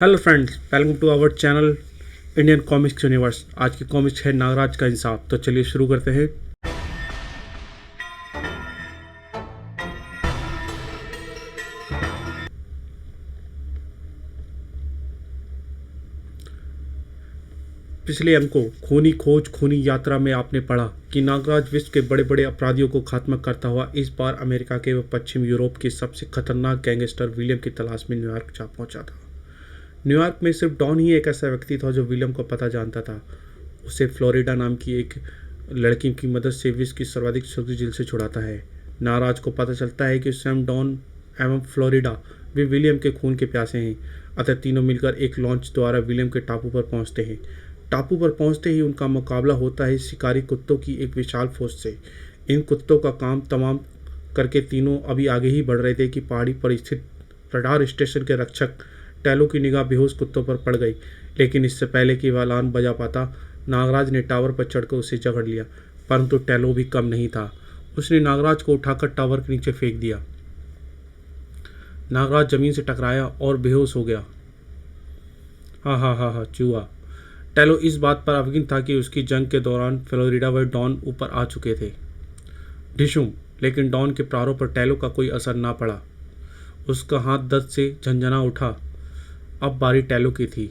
Hello friends, welcome to our channel Indian comics universe. आज की comics है नागराज का इंसाफ। तो चलिए शुरू करते हैं। पिछले अंकों खूनी खोज खूनी यात्रा में आपने पढ़ा कि नागराज विश्व के बड़े बड़े अपराधियों को खात्मा करता हुआ इस बार अमेरिका के व पश्चिम यूरोप के सबसे खतरनाक गैंगस्टर विलियम की तलाश में न्यूयॉर्क जा पहुंचा था। न्यूयॉर्क में सिर्फ डॉन ही एक ऐसा व्यक्ति था जो विलियम को पता जानता था। उसे फ्लोरिडा नाम की एक लड़की की मदद से विश्व की सर्वाधिक सख्त जेल से छुड़ाता है। नाराज को पता चलता है कि स्वयं डॉन एवं फ्लोरिडा वे विलियम के खून के प्यासे हैं। अतः तीनों मिलकर एक लॉन्च द्वारा विलियम के टापू पर पहुंचते हैं। टापू पर पहुंचते ही उनका मुकाबला होता है शिकारी कुत्तों की एक विशाल फौज से। इन कुत्तों का काम तमाम करके तीनों अभी आगे ही बढ़ रहे थे कि पहाड़ी पर स्थित रडार स्टेशन के रक्षक टैलो की निगाह बेहोश कुत्तों पर पड़ गई। लेकिन इससे पहले कि वह अलार्म बजा पाता, नागराज ने टावर पर चढ़कर उसे जकड़ लिया। परंतु टैलो भी कम नहीं था। उसने नागराज को उठाकर टावर के नीचे फेंक दिया। नागराज जमीन से टकराया और बेहोश हो गया। हा चूहा। टैलो इस बात पर अवगत था कि उसकी जंग के दौरान फ्लोरिडा व डॉन ऊपर आ चुके थे। ढिशुम। लेकिन डॉन के प्रहारों पर टैलो का कोई असर ना पड़ा। उसका हाथ दर्द से झंझना उठा। अब बारी टैलो की थी।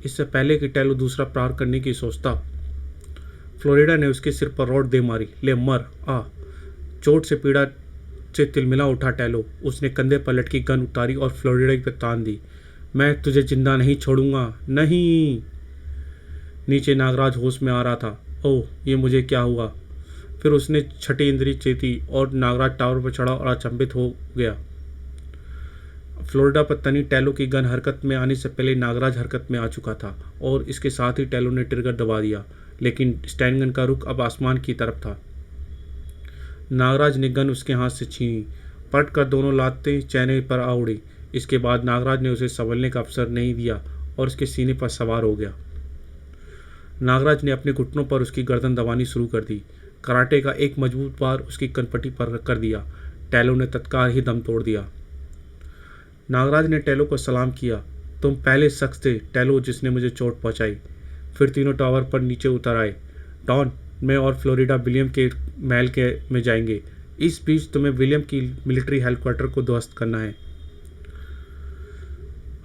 इससे पहले कि टैलो दूसरा प्रहार करने की सोचता, फ्लोरिडा ने उसके सिर पर रॉड दे मारी। ले मर। चोट से पीड़ा से तिलमिला उठा टैलो। उसने कंधे पर लटकी गन उतारी और फ्लोरिडा पर तान दी। मैं तुझे जिंदा नहीं छोड़ूंगा, नहीं। नीचे नागराज होश में आ रहा था। ओह, ये मुझे क्या हुआ। फिर उसने छठी इंद्री चेती और नागराज टावर पर चढ़ा और अचंभित हो गया। फ्लोरिडा पर तनी टैलो की गन हरकत में आने से पहले नागराज हरकत में आ चुका था और इसके साथ ही टैलो ने ट्रिगर दबा दिया। लेकिन स्टैन गन का रुख अब आसमान की तरफ था। नागराज ने गन उसके हाथ से छीनी। पलट कर दोनों लातें चैने पर आ उड़ी। इसके बाद नागराज ने उसे संभलने का अवसर नहीं दिया और उसके सीने पर सवार हो गया। नागराज ने अपने घुटनों पर उसकी गर्दन दबानी शुरू कर दी। कराटे का एक मजबूत बार उसकी कनपट्टी पर कर दिया। टैलो ने तत्काल ही दम तोड़ दिया। नागराज ने टैलो को सलाम किया। तुम पहले शख्स थे टैलो जिसने मुझे चोट पहुंचाई। फिर तीनों टावर पर नीचे उतर आए। डॉन, मैं और फ्लोरिडा विलियम के महल के में जाएंगे। इस बीच तुम्हें विलियम की मिलिट्री हेडक्वार्टर को ध्वस्त करना है।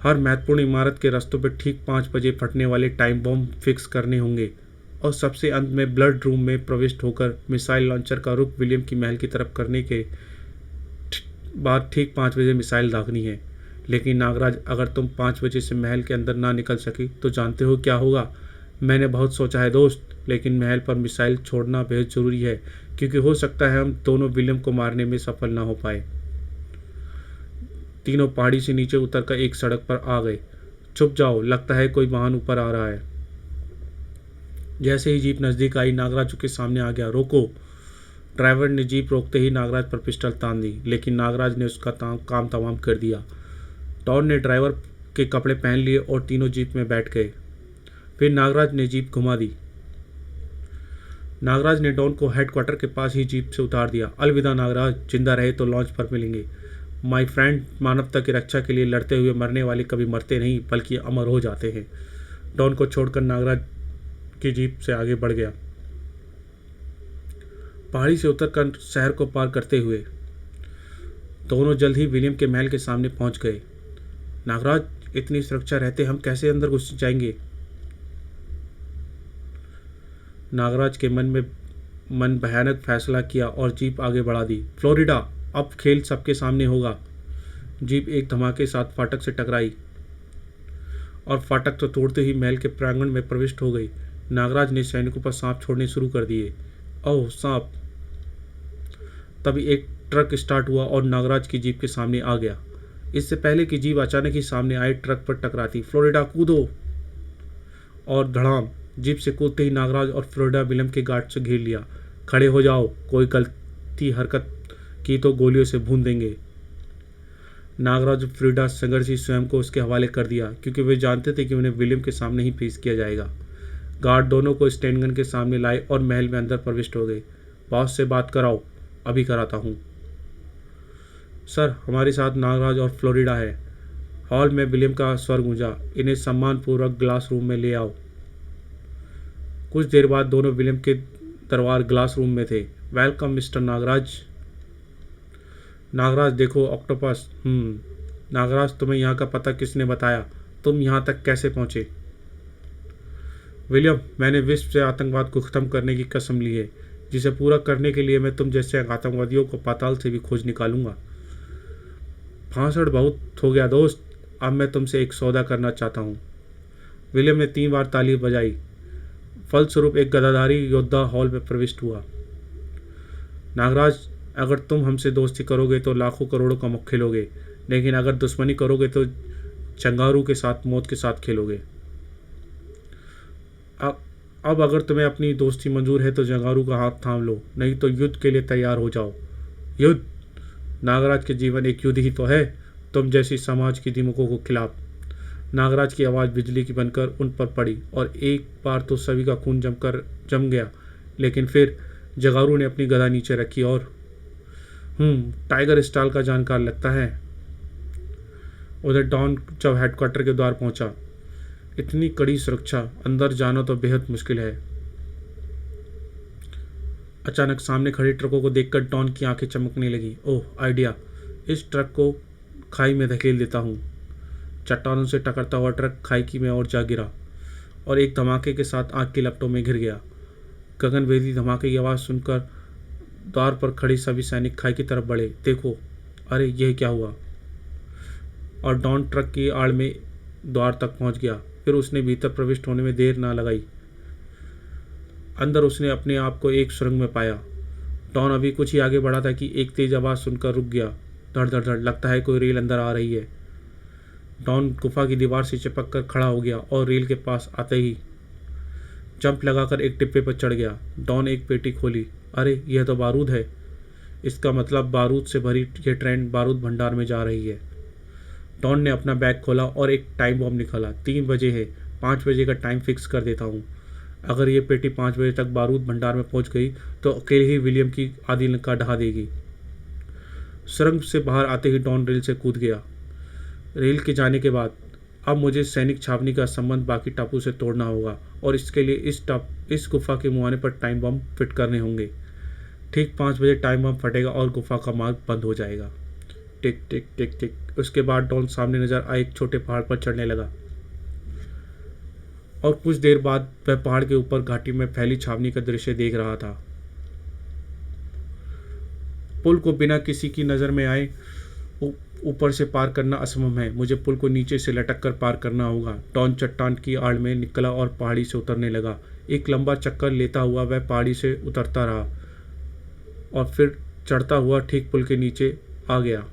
हर महत्वपूर्ण इमारत के रास्तों पर ठीक 5 बजे फटने वाले टाइम बॉम्ब फिक्स करने होंगे और सबसे अंत में ब्लड रूम में प्रविष्ट होकर मिसाइल लॉन्चर का रुख विलियम की महल की तरफ करने के बाद ठीक 5 बजे मिसाइल दागनी है। लेकिन नागराज, अगर तुम 5 बजे से महल के अंदर ना निकल सकी तो जानते हो क्या होगा। मैंने बहुत सोचा है दोस्त, लेकिन महल पर मिसाइल छोड़ना बेहद ज़रूरी है क्योंकि हो सकता है हम दोनों विलियम को मारने में सफल ना हो पाए। तीनों पहाड़ी से नीचे उतरकर एक सड़क पर आ गए। छुप जाओ, लगता है कोई वाहन ऊपर आ रहा है। जैसे ही जीप नज़दीक आई, नागराज के सामने आ गया। रोको। ड्राइवर ने जीप रोकते ही नागराज पर पिस्टल तान दी, लेकिन नागराज ने उसका काम तमाम कर दिया। डॉन ने ड्राइवर के कपड़े पहन लिए और तीनों जीप में बैठ गए। फिर नागराज ने जीप घुमा दी। नागराज ने डॉन को हेडक्वार्टर के पास ही जीप से उतार दिया। अलविदा नागराज, जिंदा रहे तो लॉन्च पर मिलेंगे। माय फ्रेंड, मानवता की रक्षा के लिए लड़ते हुए मरने वाले कभी मरते नहीं बल्कि अमर हो जाते हैं। डॉन को छोड़कर नागराज की जीप से आगे बढ़ गया। पहाड़ी से उतरकर शहर को पार करते हुए दोनों जल्द ही विलियम के महल के सामने पहुंच गए। नागराज, इतनी सुरक्षा रहते हम कैसे अंदर घुस जाएंगे। नागराज के मन भयानक फैसला किया और जीप आगे बढ़ा दी। फ्लोरिडा, अब खेल सबके सामने होगा। जीप एक धमाके साथ फाटक से टकराई और फाटक तो तोड़ते ही महल के प्रांगण में प्रविष्ट हो गई। नागराज ने सैनिकों पर सांप छोड़ने शुरू कर दिए। ओह सांप। तभी एक ट्रक स्टार्ट हुआ और नागराज की जीप के सामने आ गया। इससे पहले कि जीप अचानक ही सामने आए ट्रक पर टकराती। फ्लोरिडा कूदो। और धड़ाम। जीप से कूदते ही नागराज और फ्लोरिडा विलियम के गार्ड से घेर लिया। खड़े हो जाओ, कोई गलती हरकत की तो गोलियों से भून देंगे। नागराज और फ्लोरिडा संघर्ष ही स्वयं को उसके हवाले कर दिया क्योंकि वे जानते थे कि उन्हें विलियम के सामने ही पेश किया जाएगा। गार्ड दोनों को स्टैंड के सामने लाए और महल में अंदर प्रविष्ट हो गए। बॉस से बात कराओ। अभी कराता हूँ। सर, हमारे साथ नागराज और फ्लोरिडा है। हॉल में विलियम का स्वर गूंजा, इन्हें सम्मानपूर्वक ग्लास रूम में ले आओ। कुछ देर बाद दोनों विलियम के दरबार ग्लास रूम में थे। Welcome mister Nagraj. नागराज देखो ऑक्टोपस। नागराज, तुम्हें यहाँ का पता किसने बताया? तुम यहाँ तक कैसे पहुँचे? विलियम, मैंने विश्व से आतंकवाद को ख़त्म करने की कसम ली है, जिसे पूरा करने के लिए मैं तुम जैसे आतंकवादियों को पाताल से भी खोज निकालूंगा। भाषण बहुत हो गया दोस्त, अब मैं तुमसे एक सौदा करना चाहता हूँ। विलियम ने 3 बार ताली बजाई। फलस्वरूप एक गदाधारी योद्धा हॉल में प्रविष्ट हुआ। नागराज, अगर तुम हमसे दोस्ती करोगे तो लाखों करोड़ों का मुख खेलोगे, लेकिन अगर दुश्मनी करोगे तो चंगारू के साथ मौत के साथ खेलोगे। अब अगर तुम्हें अपनी दोस्ती मंजूर है तो जंगारू का हाथ थाम लो, नहीं तो युद्ध के लिए तैयार हो जाओ। युद्ध? नागराज के जीवन एक युद्ध ही तो है, तुम जैसी समाज की दिमकों को खिलाफ। नागराज की आवाज़ बिजली की बनकर उन पर पड़ी और एक बार तो सभी का खून जम गया, लेकिन फिर जगारू ने अपनी गदा नीचे रखी और टाइगर स्टाइल का जानकार लगता है। उधर डॉन जब हेडक्वार्टर के द्वार पहुंचा, इतनी कड़ी सुरक्षा, अंदर जाना तो बेहद मुश्किल है। अचानक सामने खड़े ट्रकों को देखकर डॉन की आंखें चमकने लगी। ओह आइडिया, इस ट्रक को खाई में धकेल देता हूँ। चट्टानों से टकरता हुआ ट्रक खाई में और जा गिरा और एक धमाके के साथ आग की लपटों में घिर गया। गगनभेदी धमाके की आवाज़ सुनकर द्वार पर खड़े सभी सैनिक खाई की तरफ बढ़े। देखो, अरे यह क्या हुआ? और डॉन ट्रक की आड़ में द्वार तक पहुंच गया। फिर उसने भीतर प्रविष्ट होने में देर ना लगाई। अंदर उसने अपने आप को एक सुरंग में पाया। डॉन अभी कुछ ही आगे बढ़ा था कि एक तेज आवाज़ सुनकर रुक गया। धड़ धड़ धड़, लगता है कोई रेल अंदर आ रही है। डॉन गुफा की दीवार से चिपक कर खड़ा हो गया और रेल के पास आते ही जंप लगाकर एक डिब्बे पर चढ़ गया। डॉन एक पेटी खोली। अरे यह तो बारूद है। इसका मतलब बारूद से भरी यह ट्रेन बारूद भंडार में जा रही है। डॉन ने अपना बैग खोला और एक टाइम बॉम्ब निकाला। 3 बजे है, 5 बजे का टाइम फिक्स कर देता हूँ। अगर ये पेटी 5 बजे तक बारूद भंडार में पहुँच गई तो अकेले ही विलियम की आधी लंका ढहा देगी। सुरंग से बाहर आते ही डॉन रेल से कूद गया। रेल के जाने के बाद अब मुझे सैनिक छावनी का संबंध बाकी टापू से तोड़ना होगा और इसके लिए इस गुफा के मुहाने पर टाइम बम फिट करने होंगे। ठीक 5 बजे टाइम बम फटेगा और गुफा का मार्ग बंद हो जाएगा। टिक टिक टिक टिक। उसके बाद डॉन सामने नजर आए एक छोटे पहाड़ पर चढ़ने लगा और कुछ देर बाद वह पहाड़ के ऊपर घाटी में फैली छावनी का दृश्य देख रहा था। पुल को बिना किसी की नज़र में आए ऊपर से पार करना असंभव है। मुझे पुल को नीचे से लटक कर पार करना होगा। डॉन चट्टान की आड़ में निकला और पहाड़ी से उतरने लगा। एक लंबा चक्कर लेता हुआ वह पहाड़ी से उतरता रहा और फिर चढ़ता हुआ ठीक पुल के नीचे आ गया।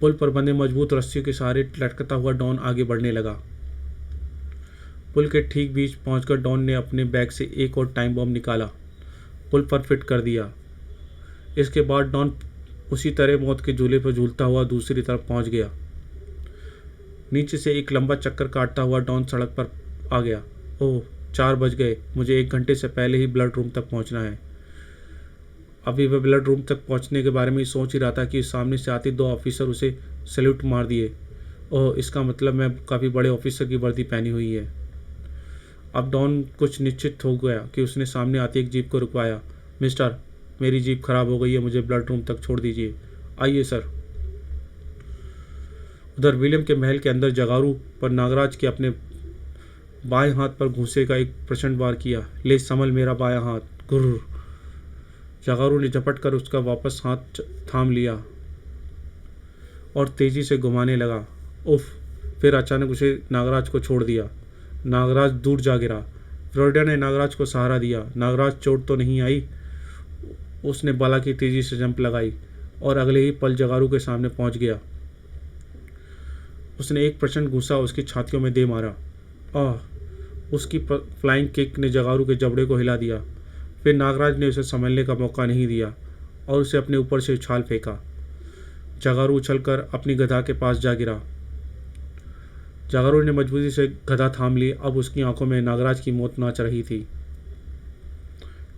पुल पर बंधे मजबूत रस्सियों के सहारे लटकता हुआ डॉन आगे बढ़ने लगा। पुल के ठीक बीच पहुंचकर डॉन ने अपने बैग से एक और टाइम बम निकाला, पुल पर फिट कर दिया। इसके बाद डॉन उसी तरह मौत के झूले पर झूलता हुआ दूसरी तरफ पहुंच गया। नीचे से एक लंबा चक्कर काटता हुआ डॉन सड़क पर आ गया। ओह, 4 बज गए। मुझे 1 घंटे से पहले ही ब्लड रूम तक पहुंचना है। अभी वह ब्लड रूम तक पहुंचने के बारे में सोच ही रहा था कि सामने से आते 2 ऑफिसर उसे सैल्यूट मार दिए। ओह, इसका मतलब मैं काफ़ी बड़े ऑफिसर की वर्दी पहनी हुई है। अब डॉन कुछ निश्चित हो गया कि उसने सामने आती एक जीप को रुकवाया। मिस्टर, मेरी जीप खराब हो गई है, मुझे ब्लड रूम तक छोड़ दीजिए। आइए सर। उधर विलियम के महल के अंदर जगारू पर नागराज के अपने बाएं हाथ पर घूंसे का एक प्रचंड वार किया। ले संभल मेरा बायां हाथ। गुर्र। जगारू ने झपट कर उसका वापस हाथ थाम लिया और तेजी से घुमाने लगा। उफ। फिर अचानक उसे नागराज को छोड़ दिया। नागराज दूर जा गिरा। फ्लोरिडा ने नागराज को सहारा दिया। नागराज चोट तो नहीं आई? उसने बाला की तेजी से जंप लगाई और अगले ही पल जगारू के सामने पहुंच गया। उसने एक प्रचंड घूंसा उसकी छातियों में दे मारा। उसकी फ्लाइंग किक ने जगारू के जबड़े को हिला दिया। फिर नागराज ने उसे संभलने का मौका नहीं दिया और उसे अपने ऊपर से उछाल फेंका। जगारू उछलकर अपनी गधा के पास जा गिरा। जगारू ने मजबूती से गधा थाम ली। अब उसकी आंखों में नागराज की मौत नाच रही थी।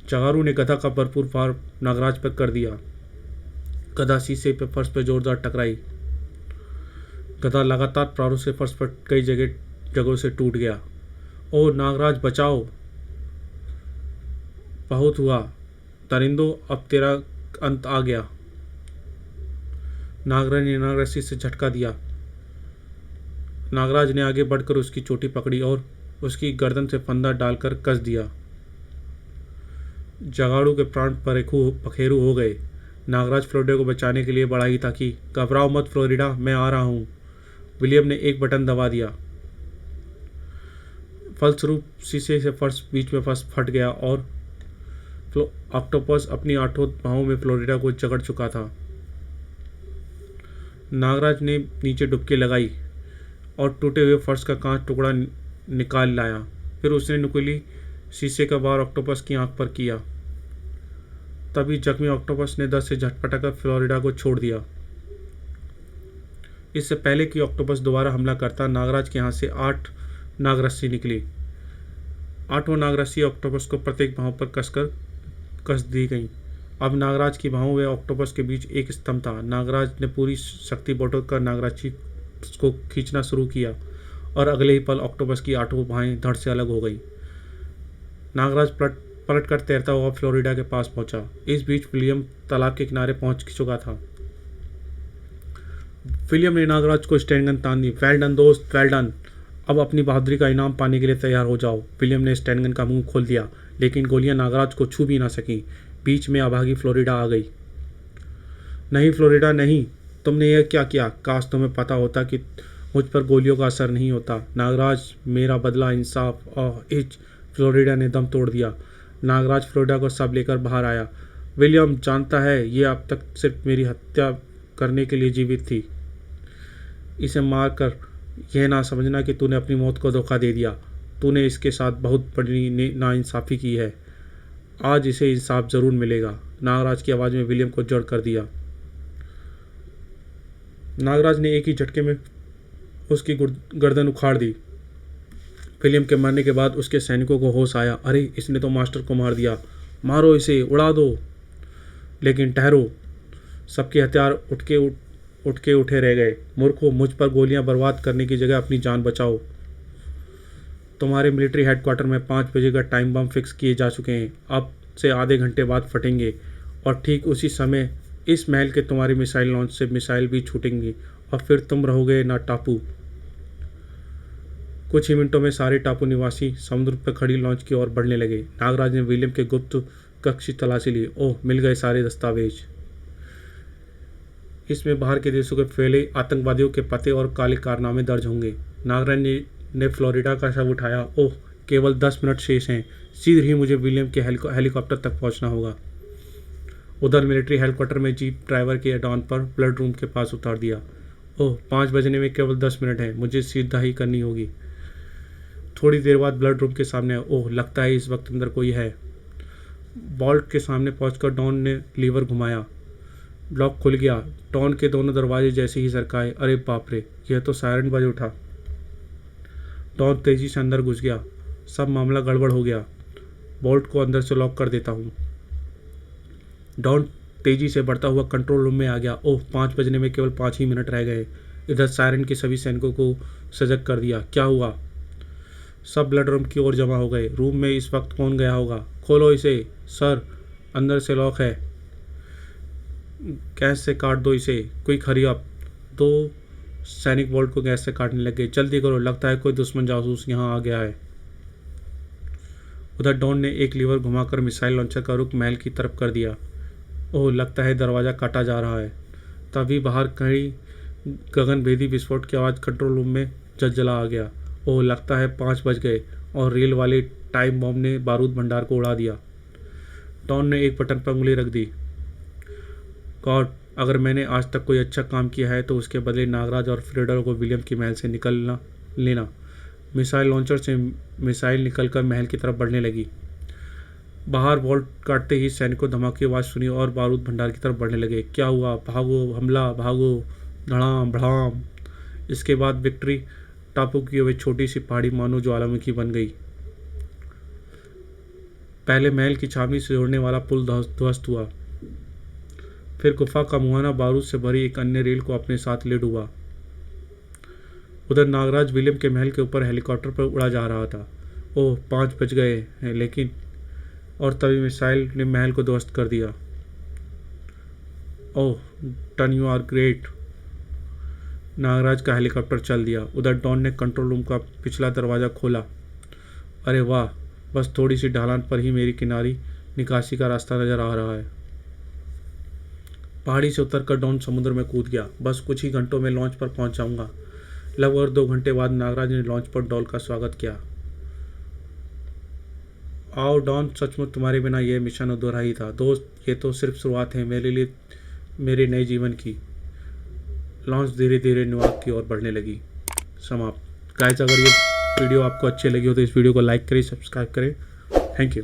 जगारू ने गधा का भरपूर वार नागराज पर कर दिया। गधा शीशे पर फर्श पर जोरदार टकराई। गधा लगातार प्रारों से फर्श पर कई जगहों से टूट गया। ओ नागराज बचाओ, बहुत हुआ दरिंदो, अब तेरा अंत आ गया। नागराज ने नागरस्सी से झटका दिया। नागराज ने आगे बढ़कर उसकी चोटी पकड़ी और उसकी गर्दन से फंदा डालकर कस दिया। जगाड़ू के प्राण पखेरु हो गए। नागराज फ्लोरिडा को बचाने के लिए बढ़ा ही था कि घबराओ मत फ्लोरिडा, मैं आ रहा हूं। विलियम ने एक बटन दबा दिया। फलस्वरूप शीशे से फर्श बीच में फट गया और ऑक्टोपस अपनी आठों बाहों में फ्लोरिडा को जकड़ चुका था। नागराज ने नीचे डुबकी लगाई और टूटे हुए फर्श का कांच टुकड़ा निकाल लाया। फिर उसने नुकीली शीशे का वार ऑक्टोपस की आंख पर किया। तभी जख्मी ऑक्टोपस ने दस से झटपटाकर फ्लोरिडा को छोड़ दिया। इससे पहले कि ऑक्टोपस दोबारा हमला करता, नागराज के हाथ से 8 नागरस्सी निकली। 8वां नागरस्सी ऑक्टोपस को प्रत्येक बाहों पर कस दी गई। अब नागराज की बाहों व ऑक्टोपस के बीच एक स्तंभ था। नागराज ने पूरी शक्ति बटोरकर नागरस्सी को खींचना शुरू किया और अगले ही पल ऑक्टोपस की 8 बाहें धड़ से अलग हो गई। नागराज पलट कर तैरता हुआ फ्लोरिडा के पास पहुंचा। इस बीच विलियम तालाब के किनारे पहुंच चुका था। विलियम ने नागराज को स्टैंड गन तान दी। वेल डन दोस्त, वेल डन। अब अपनी बहादुरी का इनाम पाने के लिए तैयार हो जाओ। विलियम ने स्टैंड गन का मुंह खोल दिया, लेकिन गोलियां नागराज को छू भी ना सकी। बीच में अभागी फ्लोरिडा आ गई। नहीं फ्लोरिडा नहीं, तुमने यह क्या किया? काश तुम्हें पता होता कि मुझ पर गोलियों का असर नहीं होता। नागराज, मेरा बदला, इंसाफ। इच फ्लोरिडा ने दम तोड़ दिया। नागराज फ्लोरिडा को सब लेकर बाहर आया। विलियम जानता है, ये अब तक सिर्फ मेरी हत्या करने के लिए जीवित थी। इसे मारकर यह ना समझना कि तूने अपनी मौत को धोखा दे दिया। तूने इसके साथ बहुत बड़ी नाइंसाफ़ी की है। आज इसे इंसाफ ज़रूर मिलेगा। नागराज की आवाज़ में विलियम को जड़ कर दिया। नागराज ने एक ही झटके में उसकी गर्दन उखाड़ दी। विलियम के मरने के बाद उसके सैनिकों को होश आया। अरे, इसने तो मास्टर को मार दिया, मारो इसे, उड़ा दो। लेकिन ठहरो, सबके हथियार उठ के उठे रह गए। मूर्खों, मुझ पर गोलियां बर्बाद करने की जगह अपनी जान बचाओ। तुम्हारे मिलिट्री हेडक्वार्टर में 5 बजे का टाइम बम फिक्स किए जा चुके हैं। अब से आधे घंटे बाद फटेंगे और ठीक उसी समय इस महल के तुम्हारी मिसाइल लॉन्च से मिसाइल भी छूटेंगी और फिर तुम रहोगे ना टापू। कुछ ही मिनटों में सारे टापू निवासी समुद्र पर खड़ी लॉन्च की ओर बढ़ने लगे। नागराज ने विलियम के गुप्त कक्ष की तलाशी ली। ओह, मिल गए सारे दस्तावेज। इसमें बाहर के देशों के फैले आतंकवादियों के पते और काले कारनामे दर्ज होंगे। नागराज ने फ्लोरिडा का शव उठाया। ओह, केवल 10 मिनट शेष हैं। शीघ्र ही मुझे विलियम के हेलीकॉप्टर तक पहुंचना होगा। उधर मिलिट्री हेडक्वार्टर में जीप ड्राइवर के डॉन पर ब्लड रूम के पास उतार दिया। ओह, 5 बजने में केवल 10 मिनट हैं। मुझे सीधा करनी होगी। थोड़ी देर बाद ब्लड रूम के सामने। ओह, लगता है इस वक्त अंदर कोई है। वॉल्ट के सामने पहुंचकर डॉन ने लीवर घुमाया। लॉक खुल गया। डॉन के दोनों दरवाजे जैसे ही सरकाए। अरे बाप रे, यह तो सायरन बज उठा। डॉन तेजी से अंदर घुस गया। सब मामला गड़बड़ हो गया। वॉल्ट को अंदर से लॉक कर देता हूँ। डॉन तेजी से बढ़ता हुआ कंट्रोल रूम में आ गया। ओह, 5 बजने में केवल 5 ही मिनट रह गए। इधर सायरन के सभी सैनिकों को सजग कर दिया। क्या हुआ? सब ब्लड रूम की ओर जमा हो गए। रूम में इस वक्त कौन गया होगा? खोलो इसे। सर, अंदर से लॉक है। गैस से काट दो इसे। Quick hurry up. 2 सैनिक वॉल्ट को गैस से काटने लगे। जल्दी करो, लगता है कोई दुश्मन जासूस यहाँ आ गया है। उधर डॉन ने एक लीवर घुमाकर मिसाइल लॉन्चर का रुख महल की तरफ कर दिया। ओह, लगता है दरवाज़ा काटा जा रहा है। तभी बाहर कहीं गगनभेदी विस्फोट की आवाज़ कंट्रोल रूम में जलजला आ गया। ओह, लगता है 5 बज गए और रेल वाले टाइम बॉम्ब ने बारूद भंडार को उड़ा दिया। डॉन ने एक बटन पर उंगली रख दी। गॉड, अगर मैंने आज तक कोई अच्छा काम किया है तो उसके बदले नागराज और फ्लोरिडा को विलियम की महल से निकलना लेना। मिसाइल लॉन्चर से मिसाइल निकलकर महल की तरफ बढ़ने लगी। बाहर वॉल्ट काटते ही सैनिकों धमाके की आवाज़ सुनी और बारूद भंडार की तरफ बढ़ने लगे। क्या हुआ? भागो, हमला, भागो, धड़ाम भड़ाम। इसके बाद विक्ट्री टापू की वह छोटी सी पहाड़ी मानो ज्वालामुखी बन गई। पहले महल की छावनी से जोड़ने वाला पुल ध्वस्त हुआ। फिर गुफा का मुहाना बारूद से भरी एक अन्य रेल को अपने साथ ले डूबा। उधर नागराज विलियम के महल के ऊपर हेलीकॉप्टर पर उड़ा जा रहा था। ओह, 5 बज गए हैं, लेकिन और तभी मिसाइल ने महल को ध्वस्त कर दिया। ओह टन, यू आर ग्रेट। नागराज का हेलीकॉप्टर चल दिया। उधर डॉन ने कंट्रोल रूम का पिछला दरवाज़ा खोला। अरे वाह, बस थोड़ी सी ढलान पर ही मेरी किनारी निकासी का रास्ता नज़र आ रहा है। पहाड़ी से उतरकर डॉन समुद्र में कूद गया। बस कुछ ही घंटों में लॉन्च पर पहुंच जाऊंगा। लगभग 2 घंटे बाद नागराज ने लॉन्च पर डॉन का स्वागत किया। आओ डॉन, सचमुच तुम्हारे बिना यह मिशन अधूरा ही था। दोस्त, ये तो सिर्फ शुरुआत है मेरे लिए, मेरे नए जीवन की। लॉन्च धीरे धीरे न्यूयॉर्क की ओर बढ़ने लगी। समाप्त। गाइस, अगर ये वीडियो आपको अच्छी लगी हो तो इस वीडियो को लाइक करें, सब्सक्राइब करें। Thank you.